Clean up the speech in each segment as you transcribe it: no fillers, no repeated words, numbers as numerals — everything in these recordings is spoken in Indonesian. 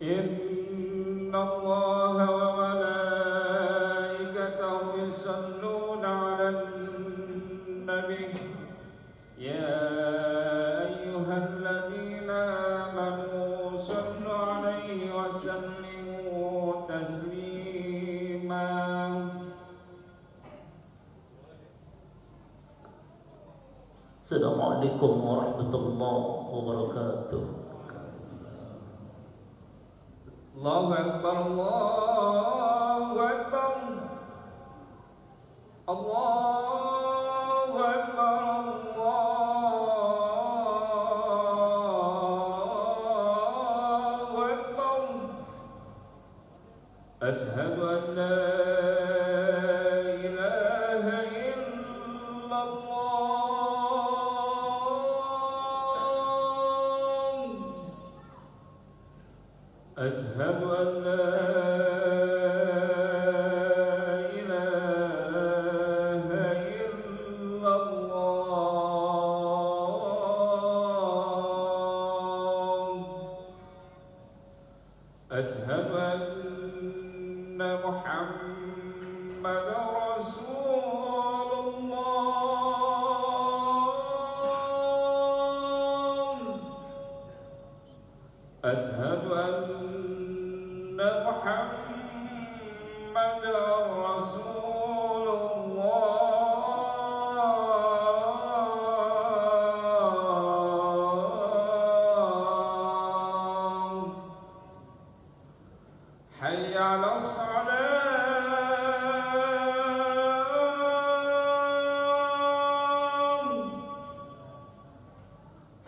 إن الله وملائكته يصلون على النبي يا أيها الذين آمنوا صلوا عليه وسلموا تسليما. Assalamualaikum warahmatullahi wabarakatuh. Allahu Akbar, Allahu Akbar, Allahu Akbar, Allahu Akbar. Ashhadu an la ilaha illallah. أشهد أن لا إله إلا الله. أشهد أن محمدا رسول الله. أشهد أن محمد رسول الله. حي على الصلاة،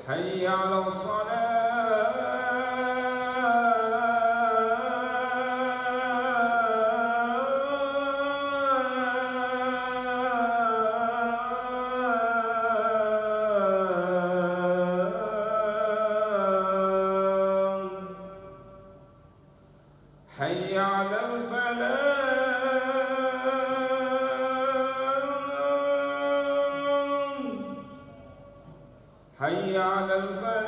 حي على الصلاة. حي على الفلاح، حي على الفلاح.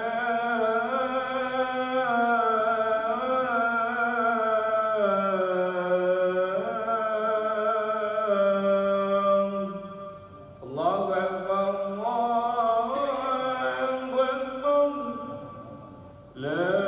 الله أكبر، الله أكبر. لا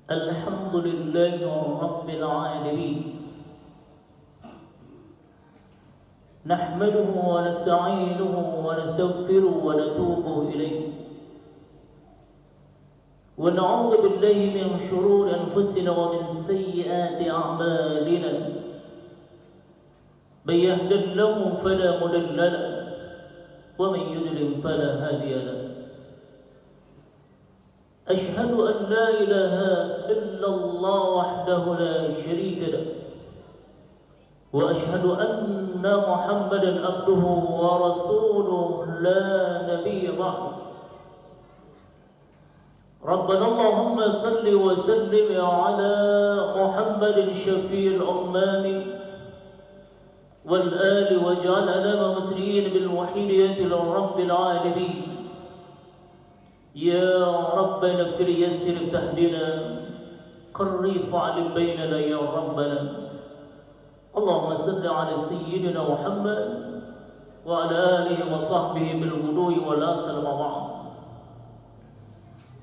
الحمد لله رب العالمين، نحمده ونستعينه ونستغفره ونتوب إليه، ونعوذ بالله من شرور أنفسنا ومن سيئات أعمالنا. من يهد الله فلا مضل له ومن يضلل فلا هادي له. أشهد أن لا إله إلا الله وحده لا شريك له، وأشهد أن محمدا عبده ورسوله لا نبي بعده. ربنا اللهم صل وسلم على محمد شفيع الأمام والآل، واجعل أمام مسلمين بالوحيدية لرب العالمين. يا ربنا اغفر يسر تهدنا، قرب علم بيننا يا ربنا. اللهم صل على سيدنا محمد وعلى آله وصحبه بالغدو والآصال وبعد.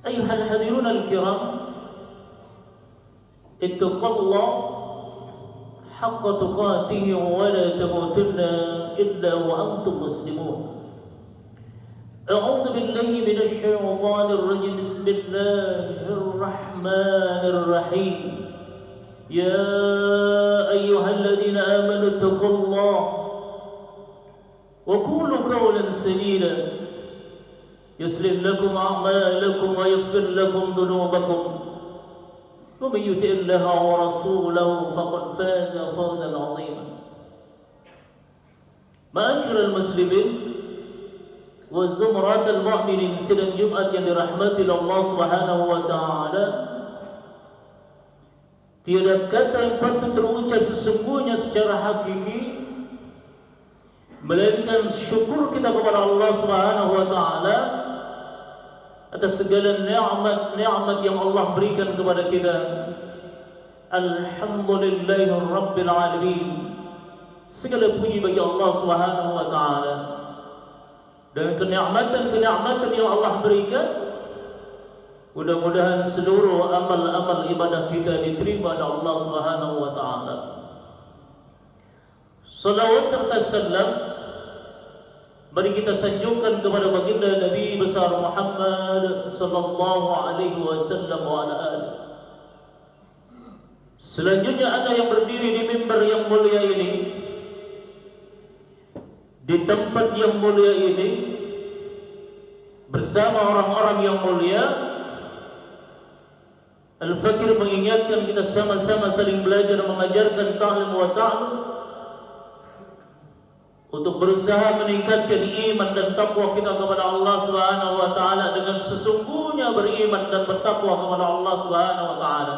أيها الحاضرون الكرام، اتقوا الله حق تقاته ولا تموتن إلا وأنتم مسلمون. أعوذ بالله من الشيطان الرجيم. بسم الله الرحمن الرحيم. يا أيها الذين آمنوا اتقوا الله وقولوا قولا سديدا يصلح لكم أعمالكم ويغفر لكم ذنوبكم، ومن يطع الله ورسوله فقد فاز فوزا عظيما. Ma'asyiral muslimin wa zumratal mu'minin, sidang Jumat yang dirahmati Allah Subhanahu wa taala. Tiada kata yang patut terucap sesungguhnya secara hakiki melainkan syukur kita kepada Allah Subhanahu wa taala atas segala nikmat yang Allah berikan kepada kita. Alhamdulillahirabbil alamin. Segala puji bagi Allah Subhanahu wa taala. Dan kenikmatan yang Allah berikan, mudah-mudahan seluruh amal-amal ibadah kita diterima oleh Allah Subhanahu wa taala. Salawat serta salam mari kita sanjungkan kepada baginda Nabi besar Muhammad sallallahu alaihi wasallam wa ala alihi. Selanjutnya anda yang berdiri di mimbar yang mulia ini, di tempat yang mulia ini, bersama orang-orang yang mulia, Al-Fakir mengingatkan kita sama-sama saling belajar mengajarkan ta'lim wa ta'lim untuk berusaha meningkatkan iman dan takwa kita kepada Allah Subhanahu wa taala dengan sesungguhnya beriman dan bertakwa kepada Allah Subhanahu wa taala.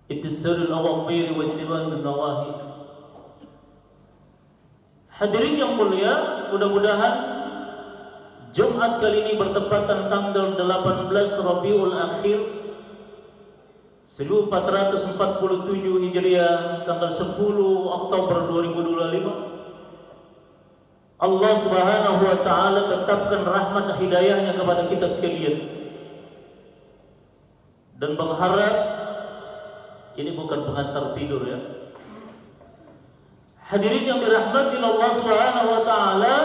Ittisarul awamir wa ijtinabun nawahi. Hadirin yang mulia, mudah-mudahan Jumat kali ini bertepatan tanggal 18 Rabiul Akhir 1447 Hijriah, tanggal 10 Oktober 2025. Allah Subhanahu wa taala tetapkan rahmat hidayahnya kepada kita sekalian. Dan berharap ini bukan pengantar tidur ya. Hadirin yang dirahmati Allah Subhanahu wa taala,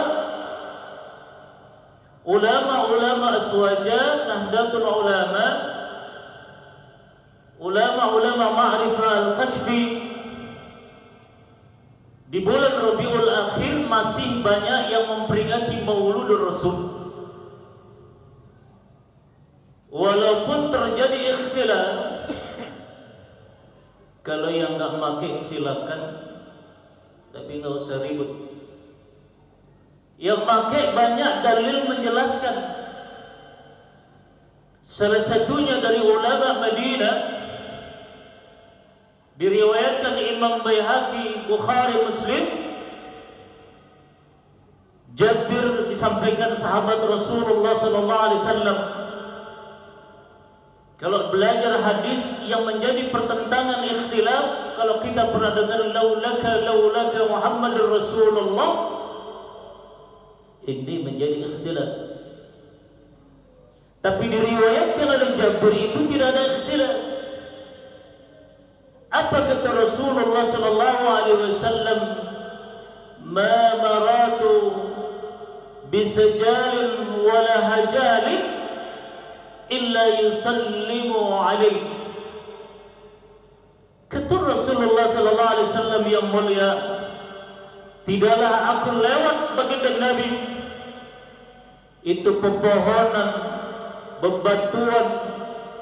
ulama-ulama aswaja, nahdlatul ulama ma'rifah al-kashfi di bulan Rabiul Akhir masih banyak yang memperingati Mauludur Rasul. Walaupun terjadi ikhtilaf, kalau yang enggak pakai silakan, tapi enggak usah ribut. Yang pakai banyak dalil menjelaskan. Salah satunya dari ulama Madinah, diriwayatkan Imam Baihaqi, Bukhari, Muslim, Jabir disampaikan sahabat Rasulullah sallallahu alaihi wasallam, kalau belajar hadis yang menjadi pertentangan ikhtilaf, kalau kita pernah dengar laulaka Muhammadur Rasulullah, ini menjadi ikhtilaf. Tapi diriwayatkan oleh Jabir itu tidak ada ikhtilaf. Apa kata Rasulullah sallallahu alaihi wasallam? Ma maratu bisajalin wala hajalin illa yusallimu alaihi. Kata Rasulullah sallallahu alaihi wasallam yang mulia, tidaklah aku lewat baginda Nabi, itu pepohonan, bebatuan,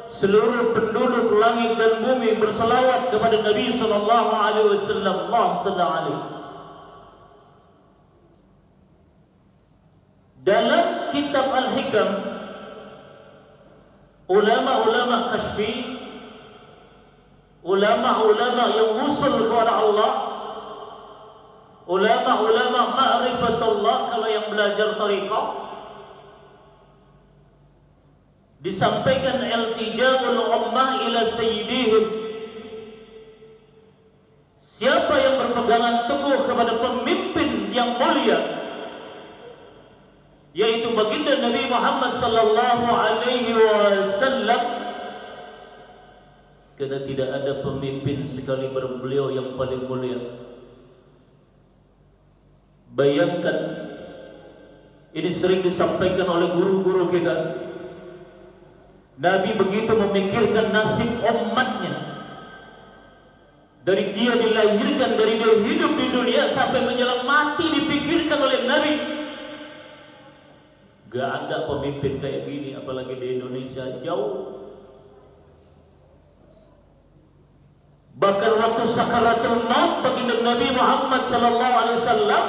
seluruh penduduk langit dan bumi berselawat kepada Nabi sallallahu alaihi wasallam. Allahumma shalli alaihi. Dalam kitab Al-Hikam, ulama-ulama kashfi, ulama-ulama yang usul kepada Allah, ulama-ulama ma'rifatullah, kalau yang belajar tariqah, disampaikan iltija'ul ummah ila sayyidihim. Siapa yang berpegangan teguh kepada pemimpin yang mulia, yaitu baginda Nabi Muhammad sallallahu alaihi wasallam, karena tidak ada pemimpin sekali beliau yang paling mulia. Bayangkan, ini sering disampaikan oleh guru-guru kita, Nabi begitu memikirkan nasib umatnya, dari dia dilahirkan, dari dia hidup di dunia sampai menjelang mati dipikirkan oleh Nabi. Gak ada pemimpin kayak gini, apalagi di Indonesia. Jauh Bahkan waktu sakaratul maut baginda Nabi Muhammad sallallahu alaihi wasallam,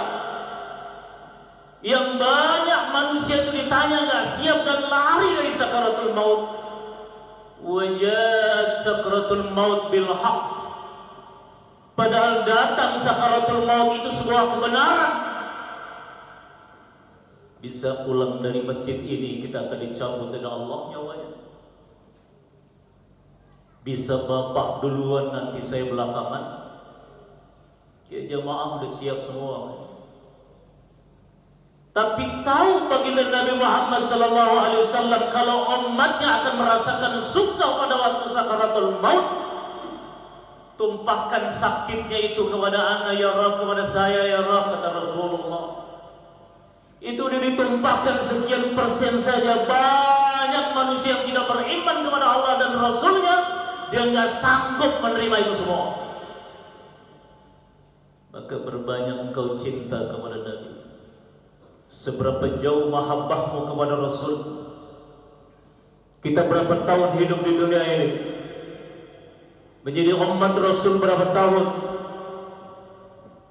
yang banyak manusia itu ditanya nggak siap dan lari dari sakaratul maut. Wajah sakaratul maut bil haq. Padahal datang sakaratul maut itu sebuah kebenaran. Bisa pulang dari masjid ini kita akan dicabut oleh Allah nyawanya. Bisa bapak duluan nanti saya belakangan. Ya jamaah udah siap semua. Tapi tahu baginda Nabi Muhammad sallallahu alaihi wasallam kalau umatnya akan merasakan susah pada waktu sakaratul maut, tumpahkan sakitnya itu kepada anak ya Rabb, kepada saya ya Rabb, kata Rasulullah. Itu ditumpahkan sekian persen saja. Banyak manusia yang tidak beriman kepada Allah dan Rasulnya, dia nggak sanggup menerima itu semua. Maka berbanyak engkau cinta kepada Nabi. Seberapa jauh mahabbahmu kepada Rasul. Kita berapa tahun hidup di dunia ini? Menjadi umat Rasul berapa tahun?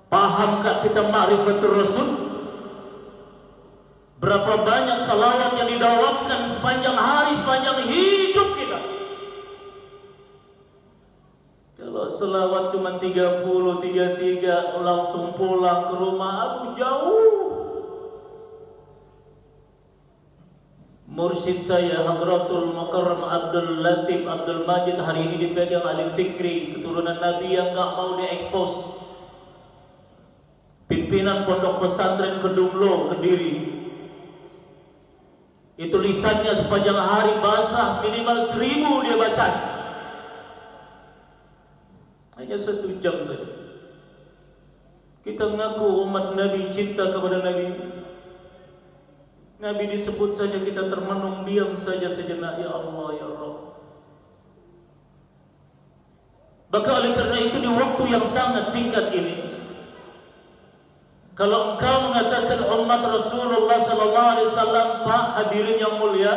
Pahamkah kita ma'rifatul Rasul? Berapa banyak salawat yang didawamkan sepanjang hari, sepanjang hidup kita? Kalau selawat cuma 30, 33 langsung pulang ke rumah, aduh jauh. Mursyid saya Hadratul Mukarram Abdul Latif Abdul Majid hari ini dipegang Ali Fikri, keturunan Nabi yang gak mau diekspos. Pimpinan Pondok Pesantren Kedunglo, Kediri. Itu lisannya sepanjang hari basah, minimal 1000 dia baca. Hanya 1 jam saja. Kita mengaku umat Nabi, cinta kepada Nabi. Nabi disebut saja kita termenung, diam saja sejenak, ya Allah ya Rabb. Maka oleh karena itu di waktu yang sangat singkat ini, kalau engkau mengatakan umat Rasulullah sallallahu alaihi wasallam, Pak hadirin yang mulia,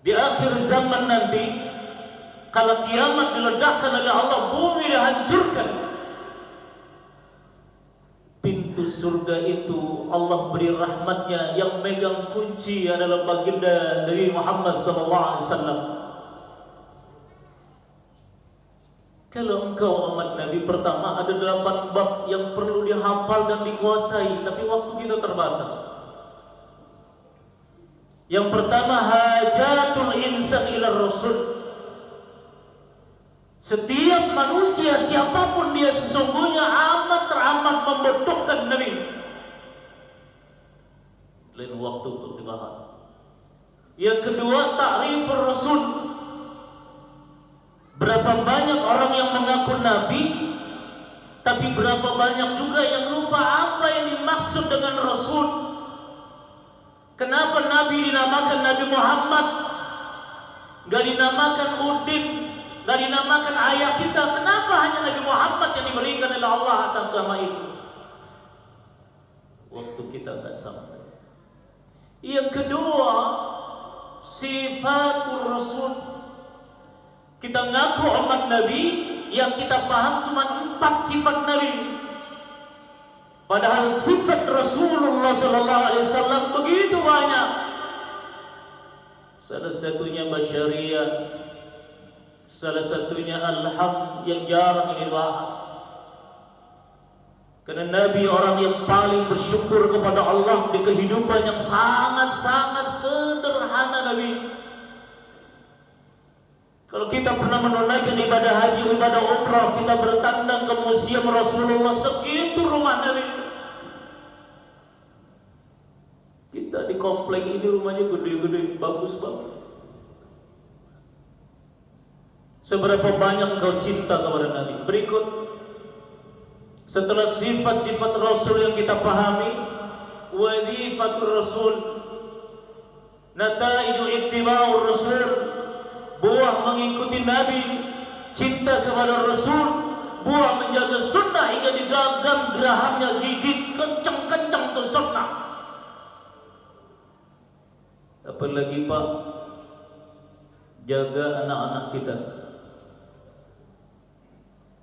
di akhir zaman nanti, kalau kiamat diledakkan oleh Allah, bumi dihancurkan, pintu surga itu Allah beri rahmatnya, yang megang kunci adalah baginda Nabi Muhammad SAW. Kalau engkau umat Nabi, pertama ada 8 bab yang perlu dihafal dan dikuasai, tapi waktu kita terbatas. Yang pertama, hajatul insan ila Rasul. Setiap manusia siapapun dia sesungguhnya amat teramat membutuhkan Nabi. Lain waktu untuk dibahas. Yang kedua, ta'rifur Rasul. Berapa banyak orang yang mengaku Nabi, tapi berapa banyak juga yang lupa apa yang dimaksud dengan Rasul. Kenapa Nabi dinamakan Nabi Muhammad, gak dinamakan Udin, gak dinamakan ayah kita? Kenapa hanya Nabi Muhammad yang diberikan oleh Allah atas nama itu? Waktu kita tak sama. Yang kedua, sifatul Rasul. Kita ngaku umat Nabi, yang kita paham cuma 4 sifat Nabi. Padahal sifat Rasulullah SAW begitu banyak. Salah satunya basyariyah, salah satunya al-ham yang jarang ini dibahas. Karena Nabi orang yang paling bersyukur kepada Allah di kehidupan yang sangat-sangat sederhana Nabi. Kalau kita pernah menunaikan ibadah haji, ibadah umrah, kita bertandang ke museum Rasulullah, segitu rumah Nabi. Kita di komplek ini rumahnya gede-gede, bagus-bagus. Seberapa banyak kau cinta kepada Nabi? Berikut, setelah sifat-sifat Rasul yang kita pahami, wadhifatul Rasul, nataidu ittiba'ur Rasul, buah mengikuti Nabi, cinta kepada Rasul, buah menjaga sunnah hingga digagang gerahamnya, gigit kencang-kencang tuh sunnah. Apalagi Pak, jaga anak-anak kita.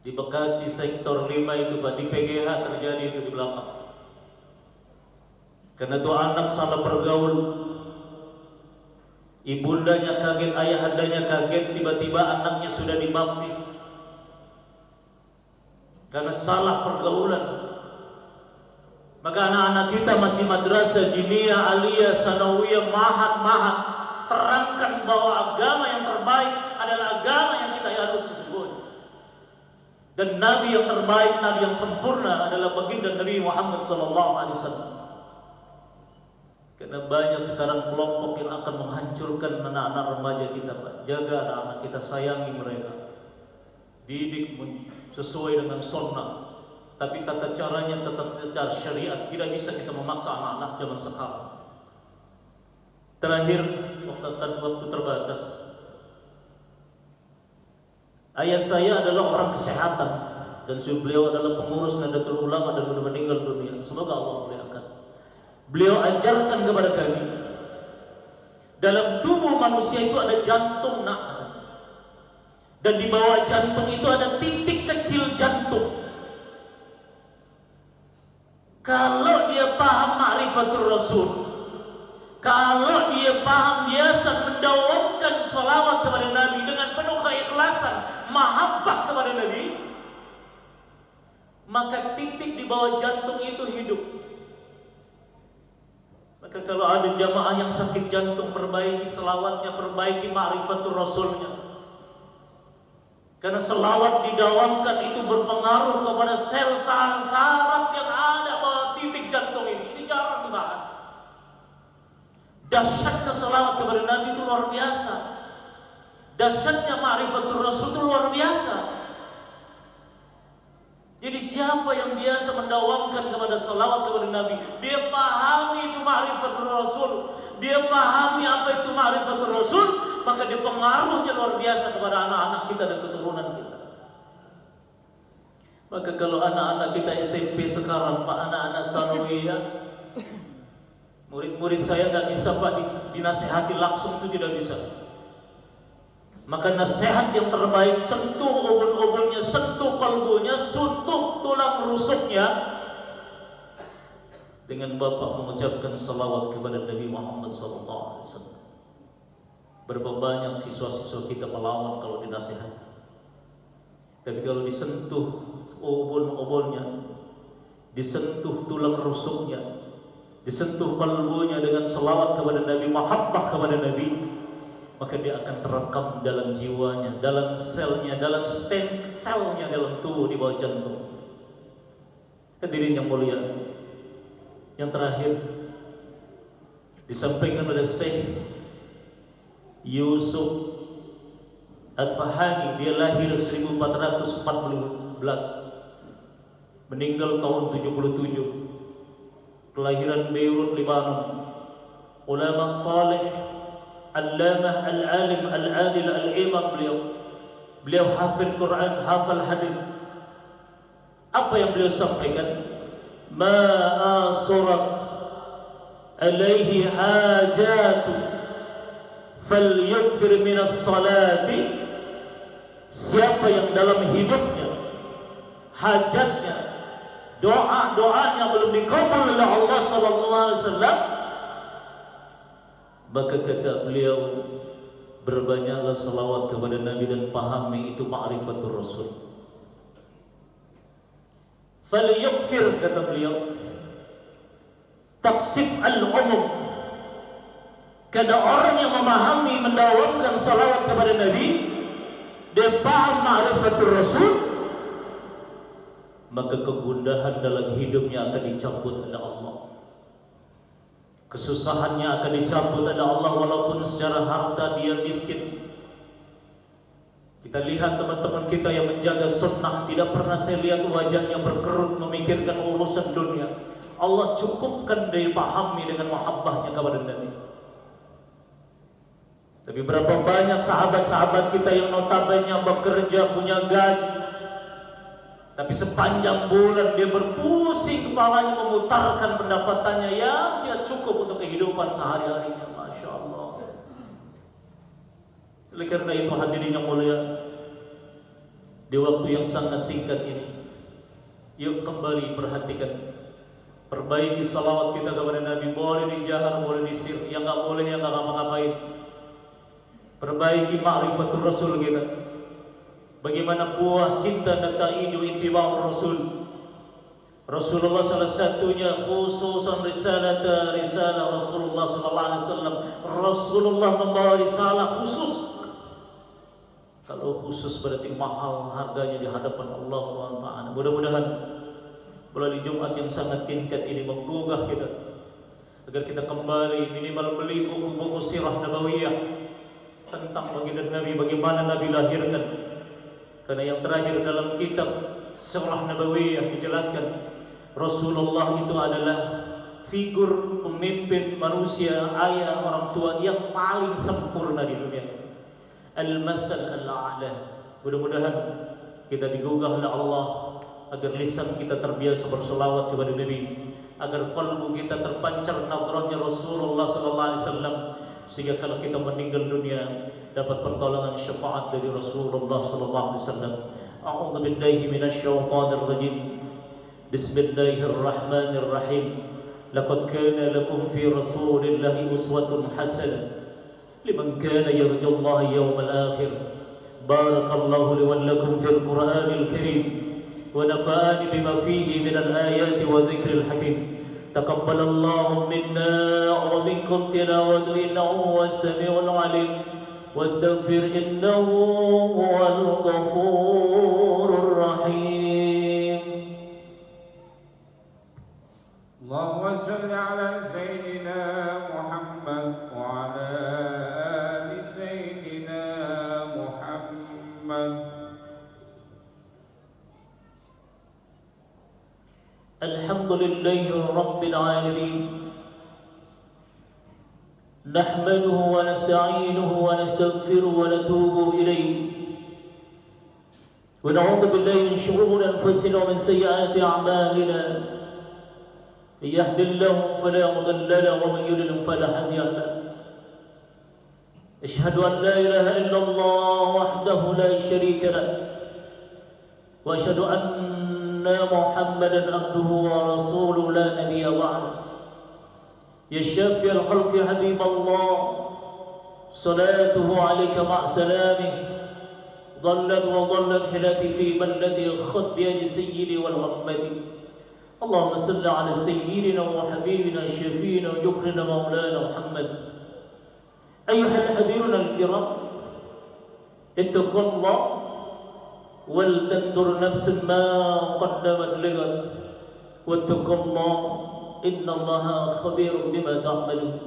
Di Bekasi sektor 5 itu Pak, di PGH terjadi itu di belakang. Karena tuh anak salah bergaul, ibundanya kaget, ayahandanya kaget, tiba-tiba anaknya sudah dibaptis karena salah pergaulan. Maka anak-anak kita masih madrasah, diniyah, aliyah, sanawiyah, mahat, terangkan bahwa agama yang terbaik adalah agama yang kita anut sesungguhnya. Dan Nabi yang terbaik, Nabi yang sempurna adalah baginda Nabi Muhammad SAW. Karena banyak sekarang kelompok yang akan menghancurkan anak-anak remaja kita, Pak. Jaga anak-anak kita, sayangi mereka, didik sesuai dengan sunnah. Tapi tata caranya tetap secara syariat. Tidak bisa kita memaksa anak-anak zaman sekarang. Terakhir, waktu terbatas. Ayah saya adalah orang kesehatan dan beliau adalah pengurus Nahdlatul Ulama dan sudah meninggal dunia. Semoga Allah muliakan. Beliau ajarkan kepada kami, dalam tubuh manusia itu ada jantung, nak. Dan di bawah jantung itu ada titik kecil jantung. Kalau dia paham ma'rifatul Rasul, kalau dia paham biasa mendawamkan salawat kepada Nabi dengan penuh keikhlasan, mahabbah kepada Nabi, maka titik di bawah jantung itu hidup. Maka kalau ada jamaah yang sakit jantung, perbaiki selawatnya, perbaiki ma'rifatul Rasulnya. Karena selawat didawamkan itu berpengaruh kepada sel saraf yang ada pada titik jantung ini. Ini jarang dibahas. Dahsyatnya selawat kepada Nabi itu luar biasa. Dahsyatnya ma'rifatul Rasul itu luar biasa. Jadi siapa yang biasa mendawamkan kepada salawat kepada Nabi, dia pahami itu ma'rifatul Rasul, dia pahami apa itu ma'rifatul Rasul, maka dia pengaruhnya luar biasa kepada anak-anak kita dan keturunan kita. Maka kalau anak-anak kita SMP sekarang, Pak, anak-anak sanawiyah, murid-murid saya nggak bisa, Pak, dinasehati langsung, itu tidak bisa. Maka nasihat yang terbaik, sentuh ubun-ubunnya, sentuh kalbunya, sentuh tulang rusuknya, dengan Bapak mengucapkan salawat kepada Nabi Muhammad SAW. Berapa banyak siswa-siswa kita melawan kalau dinasihat. Tapi kalau disentuh ubun-ubunnya, disentuh tulang rusuknya, disentuh kalbunya dengan salawat kepada Nabi, mahabbah kepada Nabi, maka dia akan terekam dalam jiwanya, dalam selnya, dalam stem selnya dalam tubuh di bawah jantung. Hadirin yang mulia, yang terakhir disampaikan oleh Syekh Yusuf Al-Fahani. Dia lahir 1414, meninggal tahun 77, kelahiran Beirut, Lebanon. Ulama saleh, Allamah, al-alim, al-adil, al-imam beliau hafal Quran, hafal hadis. Apa yang beliau sampaikan? Ma'asurat alaihi hajatu falyukfir minas salati. Siapa yang dalam hidupnya, hajatnya, doa-doanya belum dikabul oleh Allah SAW, maka kata beliau, berbanyaklah salawat kepada Nabi dan pahami itu ma'rifatul Rasul. Falyukfir, kata beliau, taksif al-umum. Karena orang yang memahami, mendawamkan salawat kepada Nabi, dia paham ma'rifatul Rasul, maka kegundahan dalam hidupnya akan dicabut oleh Allah. Kesusahannya akan dicabut oleh Allah walaupun secara harta dia miskin. Kita lihat teman-teman kita yang menjaga sunnah, tidak pernah saya lihat wajahnya berkerut memikirkan urusan dunia. Allah cukupkan dia pahami dengan mahabbahnya kepada Nabi. Tapi berapa banyak sahabat-sahabat kita yang notabene bekerja, punya gaji, tapi sepanjang bulan dia berpusing kepalanya memutarkan pendapatannya yang tidak cukup untuk kehidupan sehari-harinya. Masya Allah. Oleh karena itu hadirin yang mulia, di waktu yang sangat singkat ini, yuk kembali perhatikan, perbaiki salawat kita kepada Nabi. Boleh dijahar, boleh disir, yang nggak boleh, yang nggak ngapa-ngapain. Perbaiki ma'rifatul Rasul kita. Bagaimana buah cinta nata'iju ittiba'ur Rasul. Rasulullah salah satunya khususan risalah Rasulullah sallallahu alaihi wasallam. Rasulullah membawa risalah khusus. Kalau khusus berarti mahal harganya di hadapan Allah SWT. Mudah-mudahan melalui Jumat yang sangat tingkat ini menggugah kita agar kita kembali minimal beli buku-buku sirah nabawiyah tentang baginda Nabi, bagaimana Nabi lahirkan. Karena yang terakhir dalam kitab Sirah Nabawiyah dijelaskan Rasulullah itu adalah figur pemimpin manusia, ayah, orang tua yang paling sempurna di dunia. Al-masal al-a'la. Mudah-mudahan kita digugah oleh Allah agar lisan kita terbiasa berselawat kepada Nabi, agar kalbu kita terpancar nadrahnya Rasulullah sallallahu alaihi wasallam, sehingga kalau kita meninggal dunia dapat pertolongan syafaat dari Rasulullah sallallahu alaihi wasallam. A'udzu billahi minasyaitonir rajim. Bismillahirrahmanirrahim. Laqad kana lakum fi Rasulillahi uswatun hasanah liman kana yarjullaha yawmal akhir. Barakallahu li wa lakum fil Qur'anil karim wa nafa'ani bima fihi minal ayati wa dzikril hakim. Taqabbalallahu minna wa minkum tilawatu innahu was-sami'ul 'alim. Wastaghfir innahu huwal ghafurur rahim. Allahumma salli ala Sayyidina Muhammad wa ala ali Sayyidina Muhammad. Alhamdulillahi Rabbil Alamin. Nahmaduhu wa nasta'inuhu wa nastaghfiruhu wa natubu ilayhi. Wa na'udzu billahi min shururi anfusina wa min sayyiati a'malina. Yahdihillahu fala mudilla lahu wa man yudlil fala hadiya lahu. Asyhadu an la ilaha illallah wahdahu la syarika lahu. Wa asyhadu anna Muhammadan abduhu wa rasuluhu la nabiyya ba'dahu. Ya syafi'al khalqi habiballah, salatuhu alayka ma'a salamih. Dhallat wa dhallat hilati fi ballati khud biyadi sayyidi wal ghammati. Allahumma salli ala sayyidina wa habibina syafi'ina wa jukrina maulana Muhammad. Ayyuhal hadirun al-kiram, ittaqullah wal tandur nafsun ma qaddamat ligad. Wattaqullah innallaha khabirun bima ta'malun.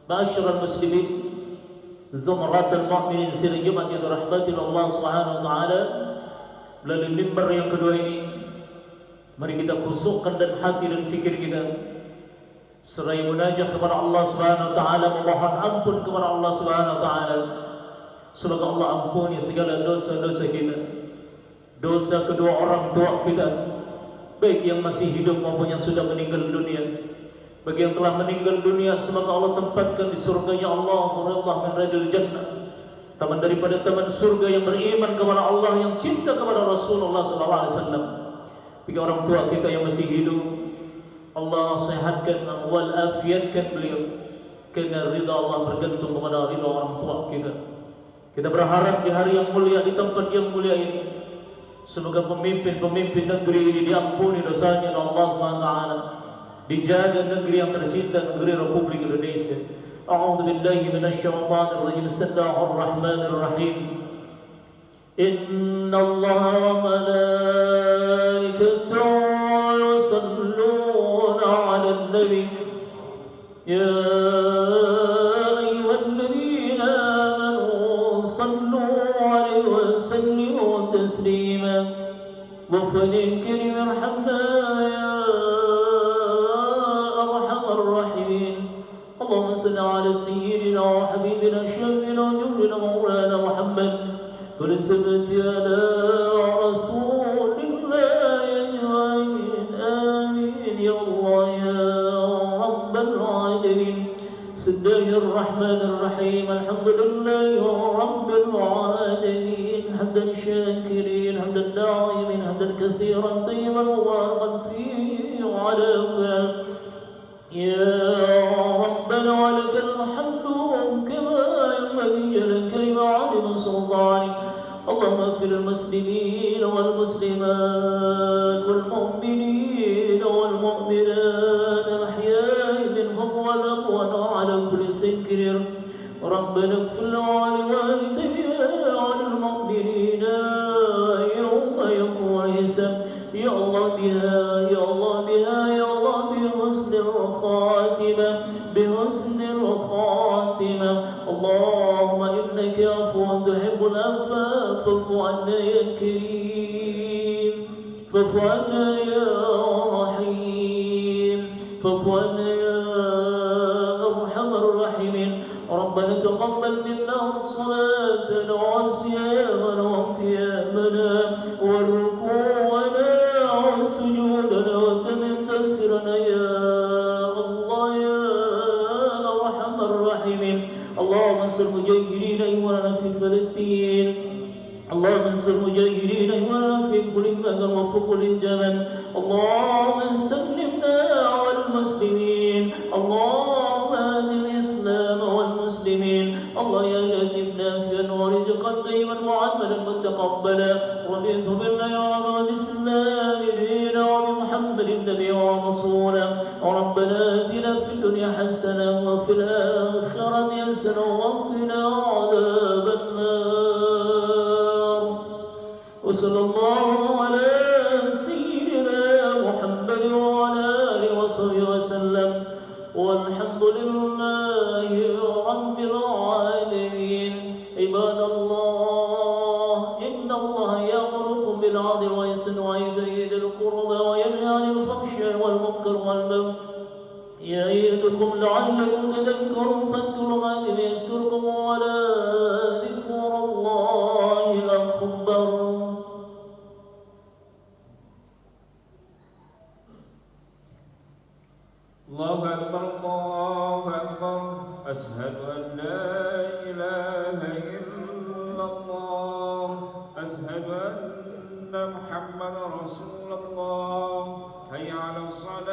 Ma'asyiral muslimin, zumratul mu'minin sidang Jumat yang dirahmati Allah Subhanahu wa taala. Melalui mimbar yang kedua ini, mari kita kusukkan dan hati dan fikir kita serai munajat kepada Allah Subhanahu wa taala, memohon ampun kepada Allah Subhanahu wa taala. Semoga Allah ampuni segala dosa-dosa kita, dosa kedua orang tua kita, baik yang masih hidup maupun yang sudah meninggal dunia. Bagi yang telah meninggal dunia, semoga Allah tempatkan di surganya Allah, Allah min radil jannah, taman daripada taman surga, yang beriman kepada Allah, yang cinta kepada Rasulullah sallallahu alaihi wasallam. Bagi orang tua kita yang masih hidup, Allah sehatkan wal afiatkan beliau, karena ridha Allah bergantung kepada ridha orang tua kita. Kita berharap di hari yang mulia, di tempat yang mulia ini, semoga pemimpin-pemimpin negeri ini diampuni dosanya oleh Allah SWT, dijaga negeri yang tercinta, negeri Republik Indonesia. A'udzu billahi minasyaitonir rajim. Bismillahirrahmanirrahim. Inna Allaha wa malaikatahu yusalluna 'alan nabi. Ya ayyuhalladzina amanu sallu 'alaihi wa sallimu taslima. Wa fadil karim irhamna ya arhamar rahimin. Allahumma salli 'ala sayyidina wa habibina syafi'ina wa jumlina maulana Muhammad. ولسبت على رسول الله أجمعين آمين يا الله يا رب العالمين. بسم الله الرحمن الرحيم. الحمد لله رب العالمين حمدا شاكرين حمدا دائما حمدا كثيرا طيبا مباركا فيه وعلى يا ربنا ولك الحمد كما ينبغي للكريم عظيم سلطانك. اللهم اغفر المسلمين والمسلمات والمؤمنين والمؤمنات الأحياء منهم والأموات على كل سكر. ربنا اغفر لوالدينا وللمؤمنين يوم يقوم الحساب. يا الله بها يا الله بها يا الله بحسن الخاتمة بحسن الخاتمة. اللهم إنك عفو تحب العفو فاعف عنا يا كريم فاعف عنا يا رحيم فاعف عنا يا أرحم الراحمين. ربنا تقبل منا الصلاة والصيام وقيامنا والركوعنا وسجودنا وتمم تسرنا يا الله يا أرحم الراحمين. اللهم انصر مجاهدين إخواننا في فلسطين. اللهم انصر مجاهدين إخواننا في كل مكان وفي كل زمن. اللهم سلمنا والمسلمين. اللهم اهد الإسلام والمسلمين. الله يا لطيف نافعا ورزقا طيبا وعملا متقبلا. رضيت بالله ربا وبالإسلام دينا وبمحمد النبي ورسولا. ربنا آتنا في الدنيا حسنة وفي الآخرة حسنة وقنا عذاب النار. وصلى الله على سيدنا محمد وعلى آله وصحبه وسلم والحمد لله رب العالمين. عباد الله إن الله يأمركم بالعدل والإحسان وإيتاء ذي القربى وينهى عن الفحشاء والمنكر والبغي يعظكم لعلكم تذكرون. فاذكروا الله يذكركم ولذكر الله أكبر. الله أكبر الله أكبر. أشهد أن لا إله إلا الله. أشهد أن محمدا رسول الله. حي على الصلاة.